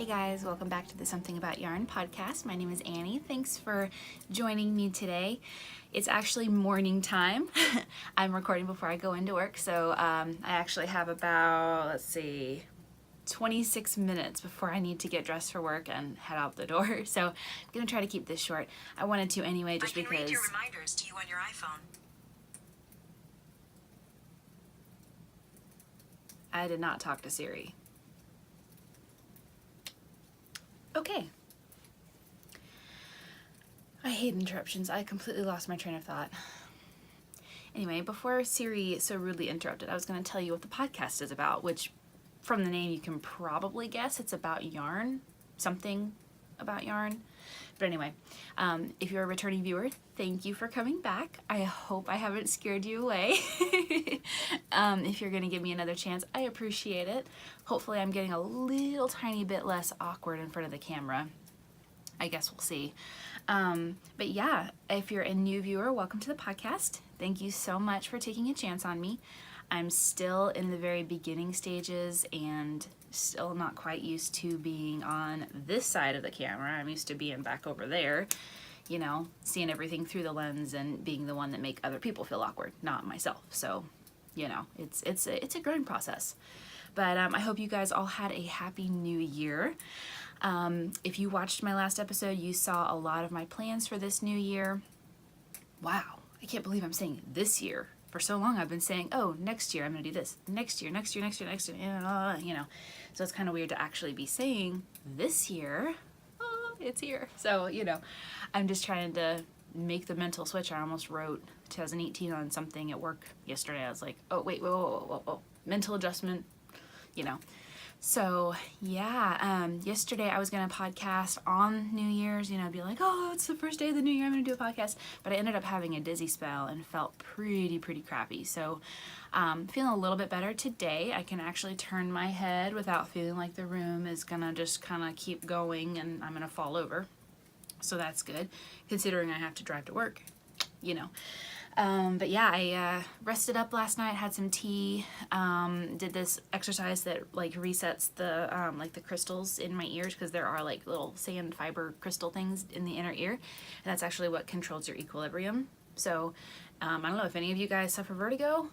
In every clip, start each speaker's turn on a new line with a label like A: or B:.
A: guys, welcome back to the Something About Yarn podcast. My name is Annie. Thanks for joining me today. It's actually morning time. I'm recording before I go into work, so I actually have about, 26 minutes before I need to get dressed for work and head out the door. So I'm gonna try to keep this short. I wanted to anyway, just because. I can read your reminders to you on your iPhone. I did not talk to Siri. Okay. I hate interruptions. I completely lost my train of thought. Anyway, before Siri so rudely interrupted, I was going to tell you what the podcast is about, which from the name you can probably guess it's about yarn, something about yarn. But anyway, if you're a returning viewer, thank you for coming back. I hope I haven't scared you away. If you're going to give me another chance, I appreciate it. Hopefully I'm getting a little tiny bit less awkward in front of the camera. I guess we'll see. But yeah, if you're a new viewer, welcome to the podcast. Thank you so much for taking a chance on me. I'm still in the very beginning stages and still not quite used to being on this side of the camera. I'm used to being back over there, you know, seeing everything through the lens and being the one that make other people feel awkward, not myself. So, you know, it's a growing process. But I hope you guys all had a happy new year. If you watched my last episode, you saw a lot of my plans for this new year. Wow, I can't believe I'm saying this year. For so long I've been saying, oh, next year I'm going to do this. Next year, you know. So it's kind of weird to actually be saying this year. Oh, it's here. So, you know, I'm just trying to make the mental switch. I almost wrote 2018 on something at work yesterday. I was like, oh, wait, whoa. Mental adjustment, you know. So yeah, yesterday I was gonna podcast on New Year's, you know, be like, oh, it's the first day of the new year, I'm gonna do a podcast. But I ended up having a dizzy spell and felt pretty crappy. So feeling a little bit better today. I can actually turn my head without feeling like the room is gonna just kind of keep going and I'm gonna fall over. So that's good, considering I have to drive to work, you know. But yeah, I rested up last night, had some tea, did this exercise that like resets the like the crystals in my ears, because there are like little sand fiber crystal things in the inner ear, and that's actually what controls your equilibrium. So I don't know if any of you guys suffer vertigo.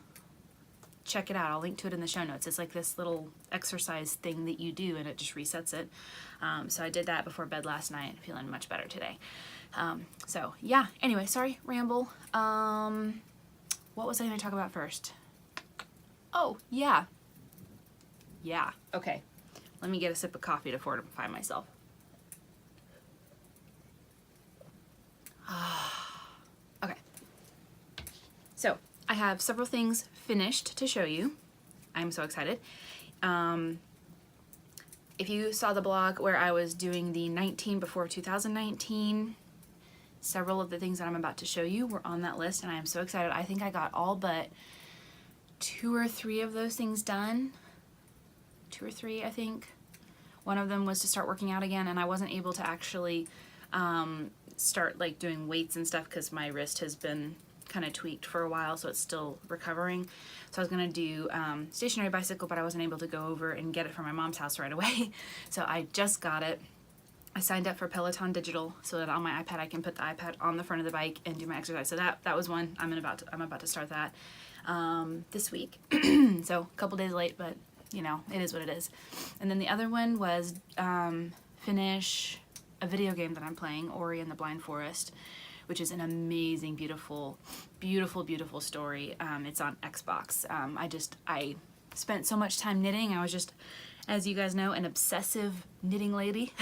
A: Check it out. I'll link to it in the show notes. It's like this little exercise thing that you do and it just resets it. So I did that before bed last night, feeling much better today. So yeah, anyway, sorry, ramble. What was I going to talk about first? Oh, yeah. Yeah, okay. Let me get a sip of coffee to fortify myself. Okay. So, I have several things finished to show you. I'm so excited. If you saw the blog where I was doing the 19 before 2019, several of the things that I'm about to show you were on that list, and I am so excited. I think I got all but 2 or 3 of those things done. 2 or 3, I think. One of them was to start working out again, and I wasn't able to actually start like doing weights and stuff because my wrist has been kind of tweaked for a while, so it's still recovering. So I was gonna do stationary bicycle, but I wasn't able to go over and get it from my mom's house right away. So I just got it. I signed up for Peloton Digital so that on my iPad I can put the iPad on the front of the bike and do my exercise. So that was one. I'm about to start that this week. So a couple days late, but you know, it is what it is. And then the other one was finish a video game that I'm playing, Ori and the Blind Forest, which is an amazing, beautiful story. It's on Xbox. I spent so much time knitting. I was just, as you guys know, an obsessive knitting lady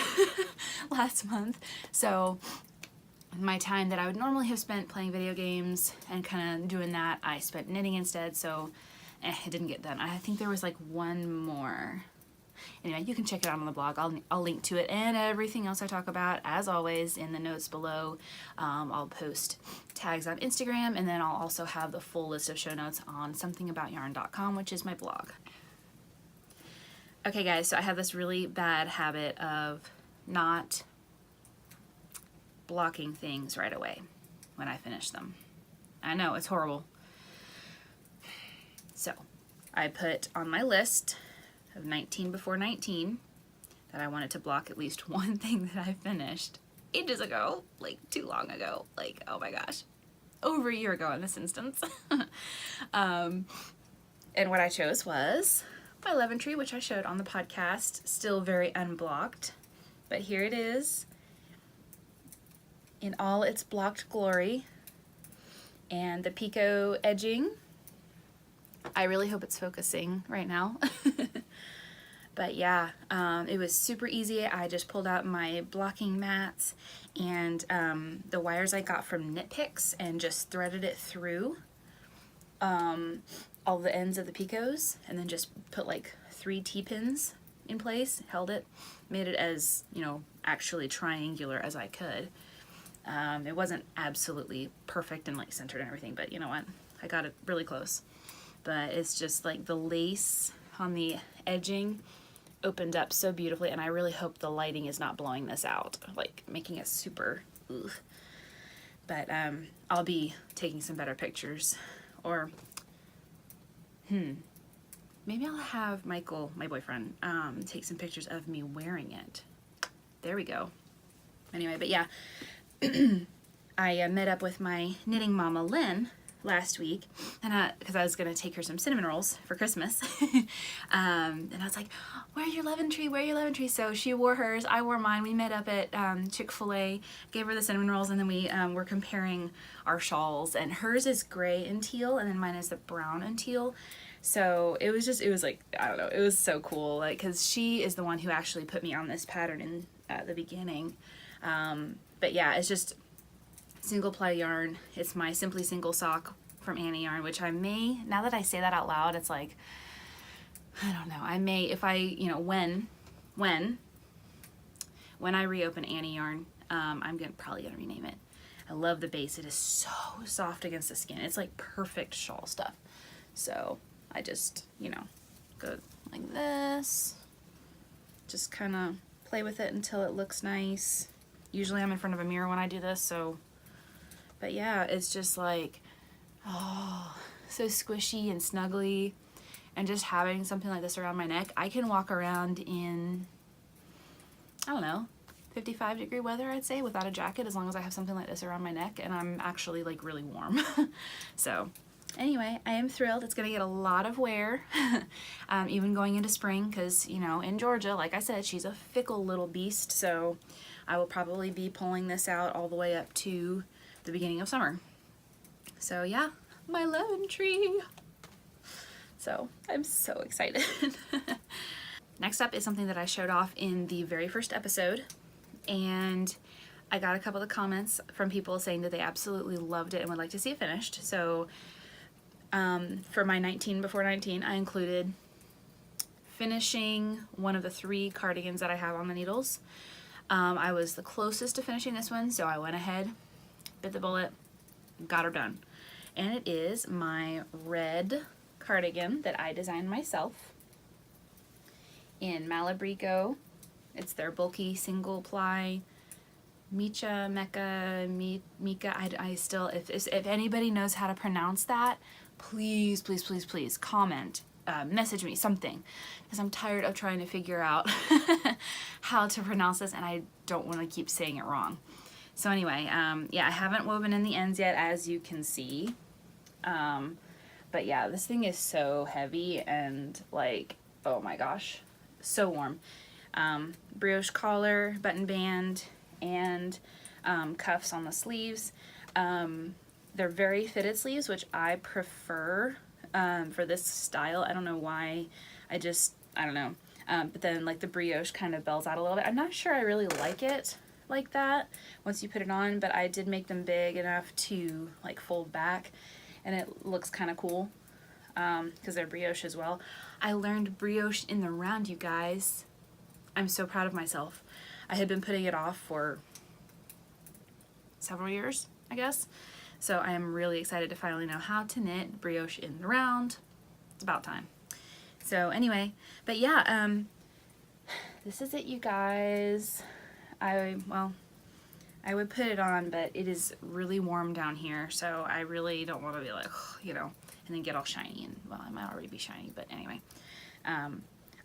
A: last month. So my time that I would normally have spent playing video games and kind of doing that, I spent knitting instead. So it didn't get done. I think there was like one more. Anyway, you can check it out on the blog. I'll link to it and everything else I talk about, as always, in the notes below. I'll post tags on Instagram, and then I'll also have the full list of show notes on somethingaboutYarn.com, which is my blog. Okay, guys, so I have this really bad habit of not blocking things right away when I finish them. I know, it's horrible. So I put on my list of 19 before 19 that I wanted to block at least one thing that I finished ages ago, like too long ago, like, oh my gosh, over a year ago in this instance. And what I chose was my Lemon Tree, which I showed on the podcast, still very unblocked, but here it is in all its blocked glory. And the Pico edging, I really hope it's focusing right now. But yeah, it was super easy. I just pulled out my blocking mats and the wires I got from Knit Picks and just threaded it through all the ends of the Picos, and then just put like 3 T-pins in place, held it, made it as, you know, actually triangular as I could. It wasn't absolutely perfect and like centered and everything, but you know what? I got it really close. But it's just like the lace on the edging opened up so beautifully, and I really hope the lighting is not blowing this out, like making it super, ugh. But I'll be taking some better pictures, or maybe I'll have Michael, my boyfriend, take some pictures of me wearing it. There we go. Anyway, but yeah, I met up with my knitting mama, Lynn, last week, and because I was going to take her some cinnamon rolls for Christmas. And I was like, wear your Lemon Tree, wear your Lemon Tree. So she wore hers, I wore mine. We met up at Chick-fil-A, gave her the cinnamon rolls, and then we were comparing our shawls, and hers is gray and teal, and then mine is the brown and teal. So it was like, I don't know, it was so cool, like, because she is the one who actually put me on this pattern in the beginning. But yeah, it's just single ply yarn. It's my Simply Single sock from Annie Yarn, which I may, now that I say that out loud, it's like, I don't know, I may, if I, you know, when I reopen Annie Yarn, I'm probably gonna rename it. I love the base. It is so soft against the skin. It's like perfect shawl stuff. So I just, you know, go like this, just kind of play with it until it looks nice. Usually I'm in front of a mirror when I do this, so, but yeah, it's just like, oh, so squishy and snuggly, and just having something like this around my neck. I can walk around in, I don't know, 55-degree weather, I'd say, without a jacket, as long as I have something like this around my neck, and I'm actually like really warm. So anyway, I am thrilled. It's going to get a lot of wear, even going into spring, because, you know, in Georgia, like I said, she's a fickle little beast, so I will probably be pulling this out all the way up to the beginning of summer. So yeah, my Lemon Tree. So I'm so excited. Next up is something that I showed off in the very first episode, and I got a couple of comments from people saying that they absolutely loved it and would like to see it finished. So for my 19 before 19, I included finishing one of the 3 cardigans that I have on the needles. I was the closest to finishing this one, so I went ahead, bit the bullet, got her done. And it is my red cardigan that I designed myself in Malabrigo. It's their bulky single ply Mika. I still, if anybody knows how to pronounce that, please, please, please, please comment, message me something, because I'm tired of trying to figure out how to pronounce this, and I don't want to keep saying it wrong. So anyway, yeah, I haven't woven in the ends yet, as you can see. But yeah, this thing is so heavy and like, oh my gosh, so warm. Brioche collar, button band, and cuffs on the sleeves. They're very fitted sleeves, which I prefer for this style. I don't know why. I don't know. But then like the brioche kind of bells out a little bit. I'm not sure I really like it like that once you put it on, but I did make them big enough to like fold back, and it looks kind of cool because they're brioche as well. I learned brioche in the round, you guys. I'm so proud of myself. I had been putting it off for several years, I guess. So I am really excited to finally know how to knit brioche in the round. It's about time. So anyway, but yeah, this is it, you guys. I would put it on, but it is really warm down here, so I really don't want to be like, you know, and then get all shiny, and well, I might already be shiny, but anyway.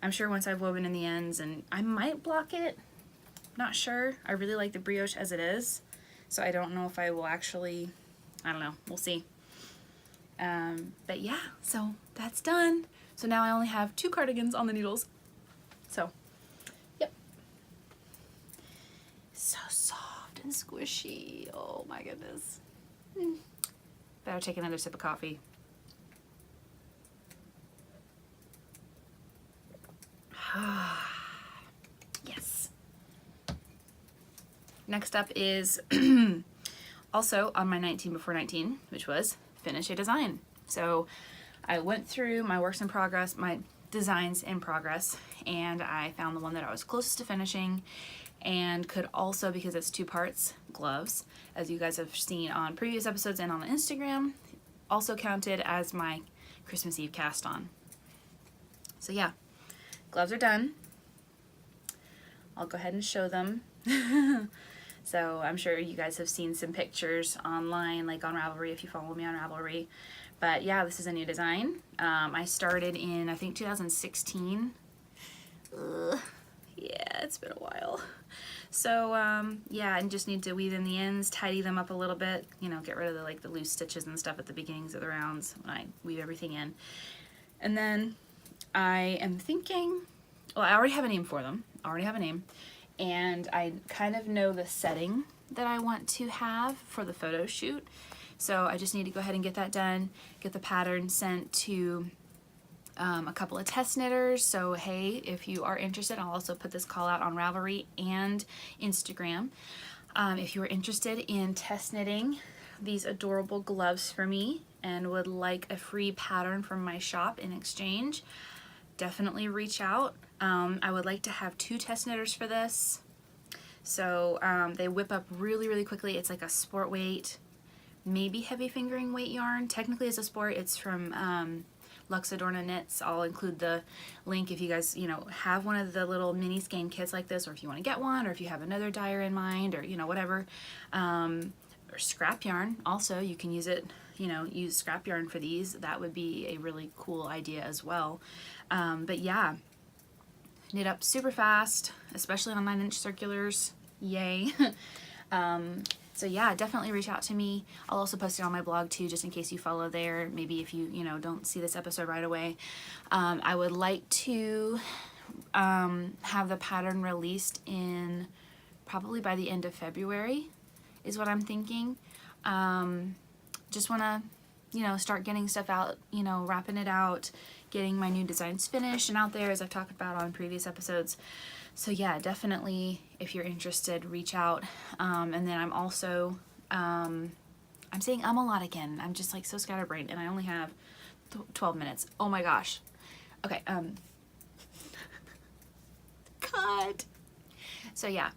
A: I'm sure once I've woven in the ends, and I might block it, not sure. I really like the brioche as it is, so I don't know if I will actually, I don't know, we'll see. But yeah, so that's done. So now I only have 2 cardigans on the needles. So, yep. So soft and squishy. Oh my goodness. Better take another sip of coffee. Yes. Next up is also on my 19 before 19, which was finish a design. So I went through my works in progress, my designs in progress, and I found the one that I was closest to finishing and could also, because it's 2 parts, gloves, as you guys have seen on previous episodes and on Instagram, also counted as my Christmas Eve cast on. So yeah, gloves are done. I'll go ahead and show them. So I'm sure you guys have seen some pictures online, like on Ravelry if you follow me on Ravelry. But yeah, this is a new design. I started in, I think, 2016. Yeah, it's been a while. So yeah, I just need to weave in the ends, tidy them up a little bit, you know, get rid of the loose stitches and stuff at the beginnings of the rounds when I weave everything in. And then I am thinking, well, I already have a name for them. I already have a name. And I kind of know the setting that I want to have for the photo shoot. So I just need to go ahead and get that done, get the pattern sent to a couple of test knitters. So hey, if you are interested, I'll also put this call out on Ravelry and Instagram. If you are interested in test knitting these adorable gloves for me and would like a free pattern from my shop in exchange, definitely reach out. I would like to have 2 test knitters for this. So they whip up really, really quickly. It's like a sport weight, maybe heavy fingering weight yarn. Technically it's a sport. It's from Lux Adorna Knits. I'll include the link if you guys, you know, have one of the little mini skein kits like this, or if you want to get one, or if you have another dyer in mind, or, you know, whatever. Or scrap yarn. Also, you can use it, you know, use scrap yarn for these. That would be a really cool idea as well. But yeah, knit up super fast, especially on 9-inch circulars. Yay. So yeah, definitely reach out to me. I'll also post it on my blog too, just in case you follow there. Maybe if you know, don't see this episode right away. I would like to have the pattern released in probably by the end of February is what I'm thinking. Just want to, you know, start getting stuff out, you know, wrapping it out, getting my new designs finished and out there, as I've talked about on previous episodes. So yeah, definitely, if you're interested, reach out. And then I'm also, I'm saying a lot again. I'm just like so scatterbrained, and I only have 12 minutes. Oh my gosh. Okay, cut. So yeah,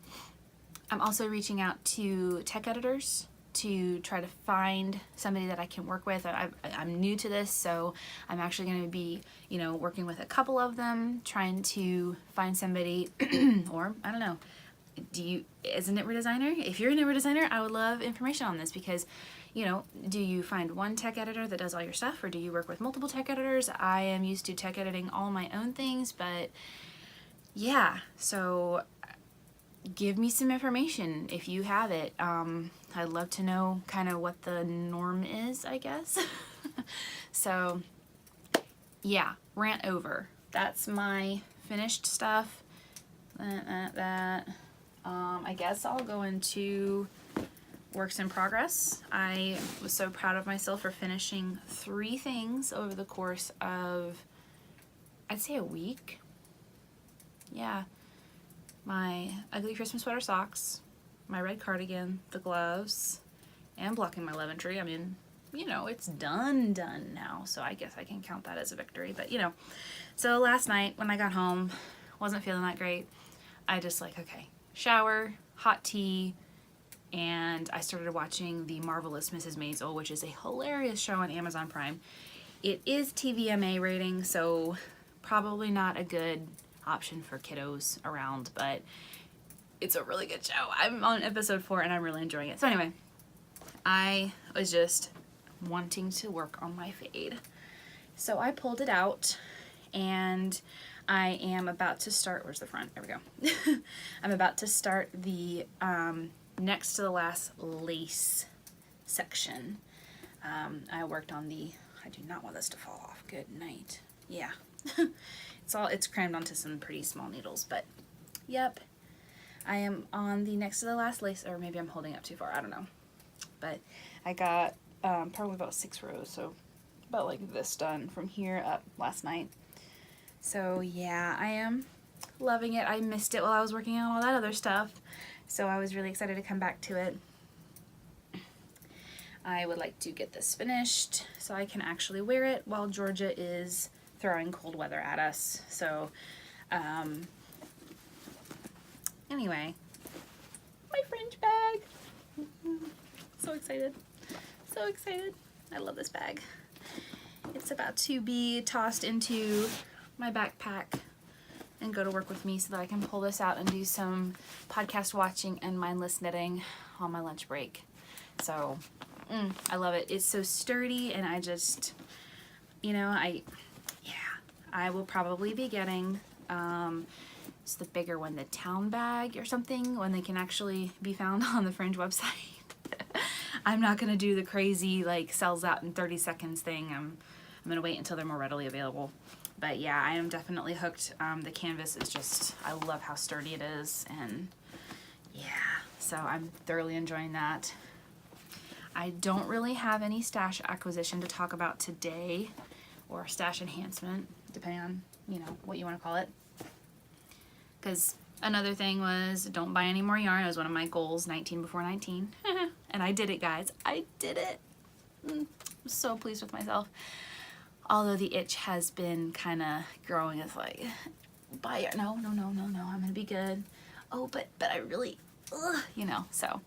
A: I'm also reaching out to tech editors to try to find somebody that I can work with. I'm new to this, so I'm actually going to be, you know, working with a couple of them, trying to find somebody, or I don't know, as a knitwear designer, if you're a knitwear designer, I would love information on this, because, you know, do you find one tech editor that does all your stuff, or do you work with multiple tech editors? I am used to tech editing all my own things, but yeah, so give me some information if you have it. I'd love to know kind of what the norm is, I guess. So yeah, rant over. That's my finished stuff. I guess I'll go into works in progress. I was so proud of myself for finishing 3 things over the course of, I'd say, a week. Yeah. My ugly Christmas sweater socks, my red cardigan, the gloves, and blocking my lemon tree. I mean, you know, it's done now, so I guess I can count that as a victory. But, you know, so last night when I got home, wasn't feeling that great. I just like, okay, shower, hot tea, and I started watching The Marvelous Mrs. Maisel, which is a hilarious show on Amazon Prime. It is TVMA rating, so probably not a good option for kiddos around, but it's a really good show. I'm on episode 4 and I'm really enjoying it. So anyway, I was just wanting to work on my fade. So I pulled it out and I am about to start, where's the front? There we go. I'm about to start the next to the last lace section. I worked on I do not want this to fall off. Good night. Yeah. It's crammed onto some pretty small needles, but yep. I am on the next to the last lace, or maybe I'm holding up too far, I don't know. But I got probably about 6 rows, so about like this done from here up last night. So yeah, I am loving it. I missed it while I was working on all that other stuff, so I was really excited to come back to it. I would like to get this finished so I can actually wear it while Georgia is throwing cold weather at us. So anyway, my French bag. So excited. So excited. I love this bag. It's about to be tossed into my backpack and go to work with me so that I can pull this out and do some podcast watching and mindless knitting on my lunch break. So I love it. It's so sturdy, and I just, you know, I will probably be getting it's the bigger one, the town bag or something, when they can actually be found on the Fringe website. I'm not gonna do the crazy like sells out in 30 seconds thing. I'm gonna wait until they're more readily available. But yeah, I am definitely hooked. The canvas is just, I love how sturdy it is, and yeah, so I'm thoroughly enjoying that. I don't really have any stash acquisition to talk about today, or stash enhancement, depending on, you know, what you want to call it. Because another thing was, don't buy any more yarn. It was one of my goals, 19 before 19. And I did it, guys. I did it. I'm so pleased with myself. Although the itch has been kind of growing. It's like, buy yarn. No, I'm going to be good. Oh, but I really, you know, so.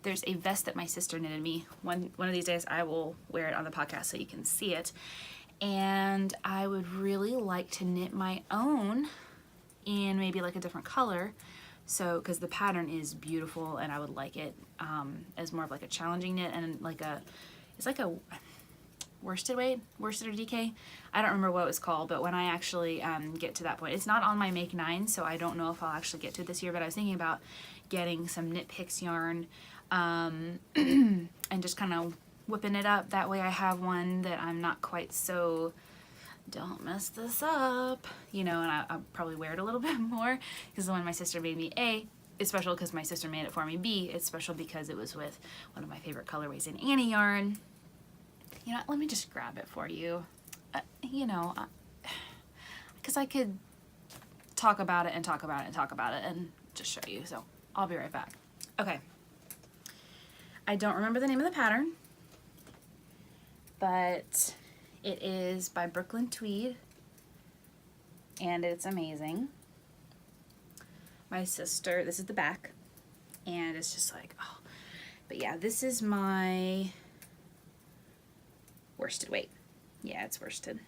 A: There's a vest that my sister knitted me. One of these days I will wear it on the podcast so you can see it. And I would really like to knit my own in maybe like a different color. So, because the pattern is beautiful, and I would like it as more of like a challenging knit, and like it's like a worsted weight, worsted or DK. I don't remember what it was called, but when I actually get to that point, it's not on my Make 9, so I don't know if I'll actually get to it this year, but I was thinking about getting some Knit Picks yarn and just kind of whipping it up. That way I have one that I'm not quite so, don't mess this up, you know, and I'll probably wear it a little bit more, because the one my sister made me, A, it's special because my sister made it for me, B, it's special because it was with one of my favorite colorways in Annie yarn. You know, let me just grab it for you, you know, because I could talk about it and talk about it and talk about it and just show you, so I'll be right back. Okay. I don't remember the name of the pattern, but it is by Brooklyn Tweed, and it's amazing. My sister, this is the back, and it's just like, oh, but yeah, this is my worsted weight. Yeah, it's worsted.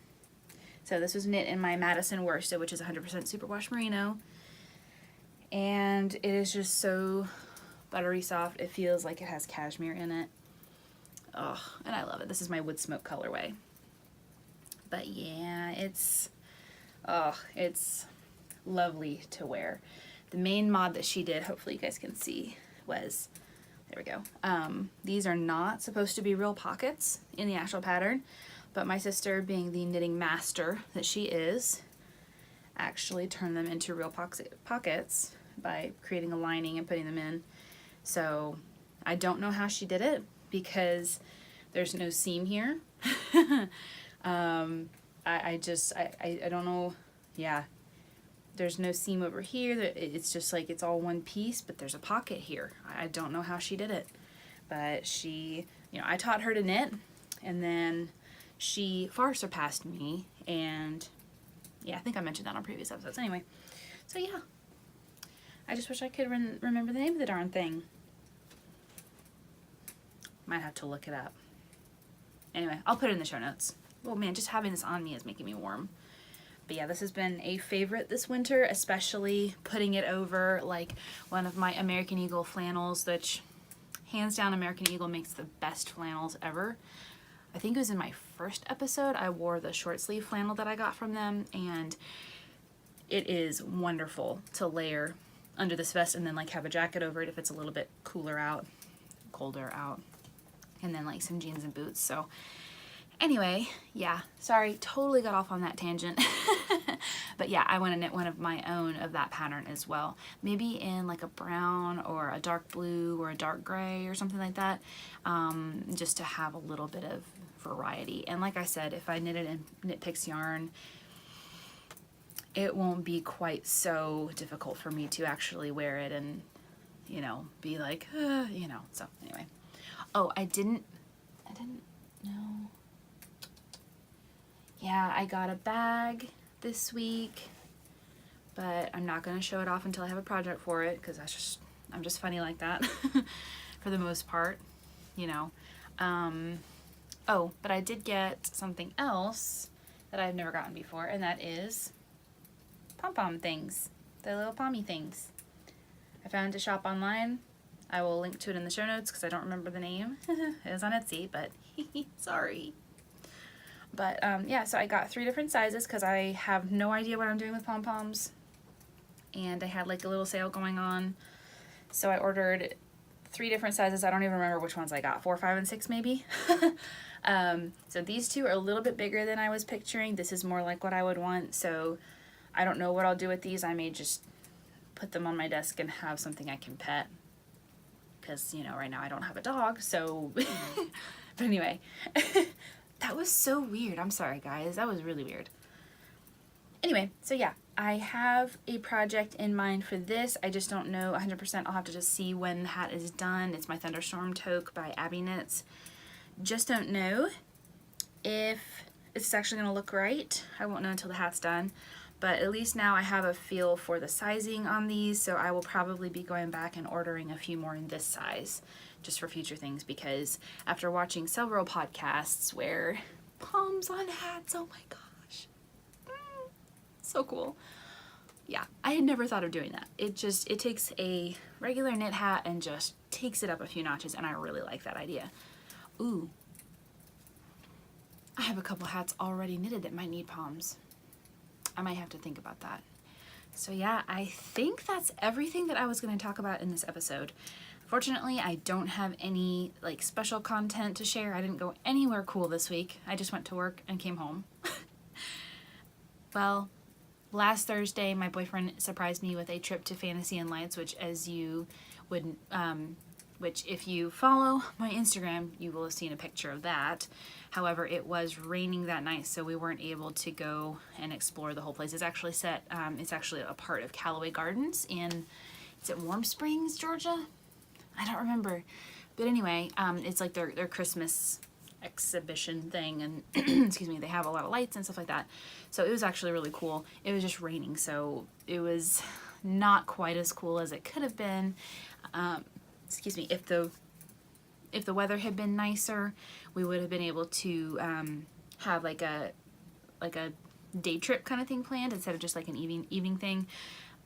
A: So this was knit in my Madison worsted, which is 100% superwash merino, and it is just so buttery soft. It feels like it has cashmere in it. Oh, and I love it. This is my wood smoke colorway. But yeah, it's lovely to wear. The main mod that she did, hopefully you guys can see, was, there we go. These are not supposed to be real pockets in the actual pattern, but my sister, being the knitting master that she is, actually turned them into real pockets by creating a lining and putting them in. So I don't know how she did it, because there's no seam here. I don't know. Yeah, there's no seam over here. It's just like it's all one piece, but there's a pocket here. I don't know how she did it, but she, you know, I taught her to knit, and then she far surpassed me, and yeah, I think I mentioned that on previous episodes anyway. So yeah, I just wish I could remember the name of the darn thing. Might have to look it up. Anyway, I'll put it in the show notes. Oh man, just having this on me is making me warm. But yeah, this has been a favorite this winter, especially putting it over like one of my American Eagle flannels, which hands down American Eagle makes the best flannels ever. I think it was in my first episode, I wore the short sleeve flannel that I got from them, and it is wonderful to layer under this vest and then like have a jacket over it if it's a little bit colder out, and then like some jeans and boots. So anyway, yeah, sorry, totally got off on that tangent. But yeah, I want to knit one of my own of that pattern as well. Maybe in like a brown or a dark blue or a dark gray or something like that, just to have a little bit of variety. And like I said, if I knit it in Knit Picks yarn, it won't be quite so difficult for me to actually wear it and, you know, be like, you know, so anyway. Oh, I didn't know. Yeah, I got a bag this week, but I'm not going to show it off until I have a project for it, because I'm just funny like that for the most part, you know. Oh, but I did get something else that I've never gotten before, and that is pom-pom things, the little pommy things. I found a shop online. I will link to it in the show notes because I don't remember the name. It was on Etsy, but sorry. But yeah, so I got 3 different sizes because I have no idea what I'm doing with pom-poms. And I had like a little sale going on. So I ordered 3 different sizes. I don't even remember which ones I got. 4, 5, and 6 maybe. So these 2 are a little bit bigger than I was picturing. This is more like what I would want. So I don't know what I'll do with these. I may just put them on my desk and have something I can pet. Because, you know, right now I don't have a dog. So, but anyway. That was so weird. I'm sorry, guys. That was really weird. Anyway, so yeah, I have a project in mind for this. I just don't know 100%. I'll have to just see when the hat is done. It's my Thunderstorm toque by Abby Knits. Just don't know if it's actually going to look right. I won't know until the hat's done. But at least now I have a feel for the sizing on these, so I will probably be going back and ordering a few more in this size, just for future things, because after watching several podcasts where poms on hats, oh my gosh, so cool. Yeah, I had never thought of doing that. It takes a regular knit hat and just takes it up a few notches, and I really like that idea. Ooh, I have a couple hats already knitted that might need poms. I might have to think about that. So yeah, I think that's everything that I was going to talk about in this episode. Fortunately, I don't have any like special content to share. I didn't go anywhere cool this week. I just went to work and came home. Well, last Thursday, my boyfriend surprised me with a trip to Fantasy and Lights, which if you follow my Instagram, you will have seen a picture of that. However, it was raining that night, so we weren't able to go and explore the whole place. It's actually it's actually a part of Callaway Gardens in, is it Warm Springs, Georgia? I don't remember. But anyway, it's like their Christmas exhibition thing, and excuse me, they have a lot of lights and stuff like that. So it was actually really cool. It was just raining, so it was not quite as cool as it could have been. Excuse me, if the weather had been nicer, we would have been able to have like a day trip kind of thing planned instead of just like an evening thing.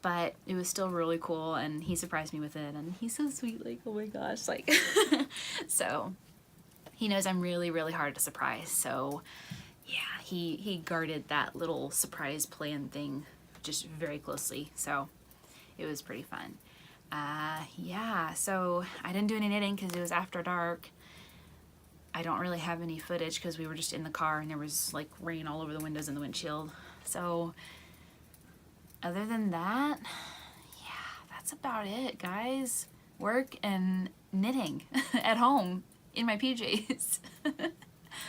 A: But it was still really cool, and he surprised me with it, and he's so sweet, like, oh my gosh, like, so he knows I'm really, really hard to surprise. So yeah, he guarded that little surprise plan thing just very closely. So it was pretty fun. Yeah, so I didn't do any knitting because it was after dark. I don't really have any footage because we were just in the car and there was like rain all over the windows and the windshield. So other than that, yeah, that's about it, guys. Work and knitting at home in my PJs.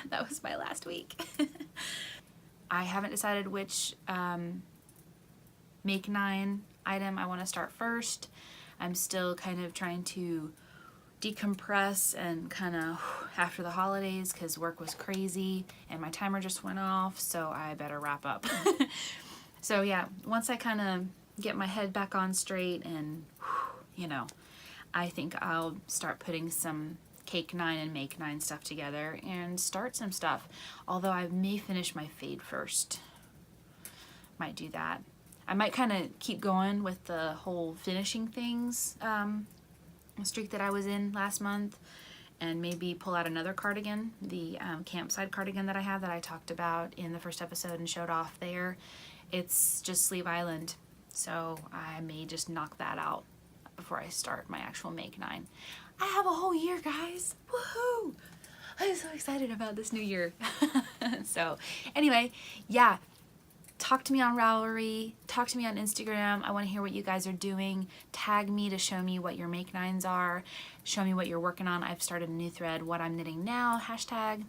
A: That was my last week. I haven't decided which Make 9 item I want to start first. I'm still kind of trying to decompress and kind of after the holidays because work was crazy and my timer just went off, so I better wrap up. So yeah, once I kind of get my head back on straight and, you know, I think I'll start putting some Cake 9 and Make 9 stuff together and start some stuff. Although I may finish my fade first. Might do that. I might kind of keep going with the whole finishing things streak that I was in last month and maybe pull out another cardigan, the campside cardigan that I have that I talked about in the first episode and showed off there. It's just Sleeve Island, so I may just knock that out before I start my actual Make 9. I have a whole year, guys. Woohoo! I'm so excited about this new year. So anyway, yeah, talk to me on Ravelry, talk to me on Instagram. I want to hear what you guys are doing. Tag me to show me what your Make 9s are. Show me what you're working on. I've started a new thread, what I'm knitting now, hashtag,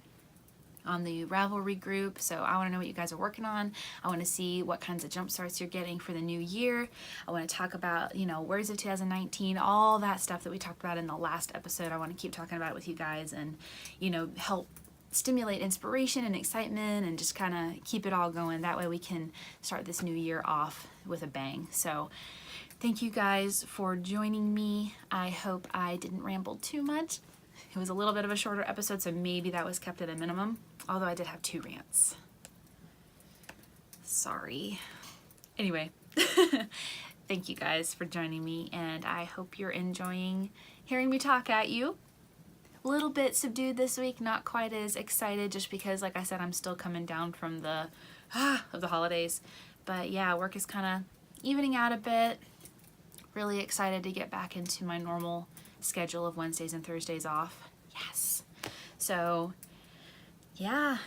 A: on the Ravelry group. So I want to know what you guys are working on. I want to see what kinds of jump starts you're getting for the new year. I want to talk about, you know, words of 2019, all that stuff that we talked about in the last episode. I want to keep talking about it with you guys and, you know, help stimulate inspiration and excitement and just kind of keep it all going. That way we can start this new year off with a bang. So thank you guys for joining me. I hope I didn't ramble too much. It was a little bit of a shorter episode, so maybe that was kept at a minimum, although I did have 2 rants. Sorry. Anyway, thank you guys for joining me, and I hope you're enjoying hearing me talk at you. A little bit subdued this week, not quite as excited, just because, like I said, I'm still coming down from the of the holidays. But yeah, work is kind of evening out a bit. Really excited to get back into my normal schedule of Wednesdays and Thursdays off. Yes. So yeah,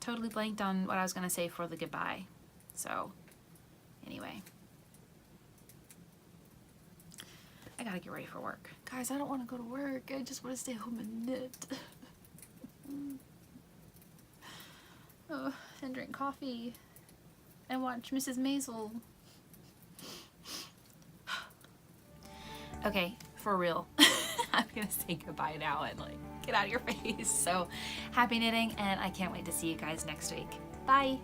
A: totally blanked on what I was gonna say for the goodbye. So anyway, I gotta get ready for work. Guys, I don't want to go to work. I just want to stay home and knit. Oh, and drink coffee and watch Mrs. Maisel. Okay, for real. I'm gonna say goodbye now and like get out of your face. So happy knitting, and I can't wait to see you guys next week. Bye.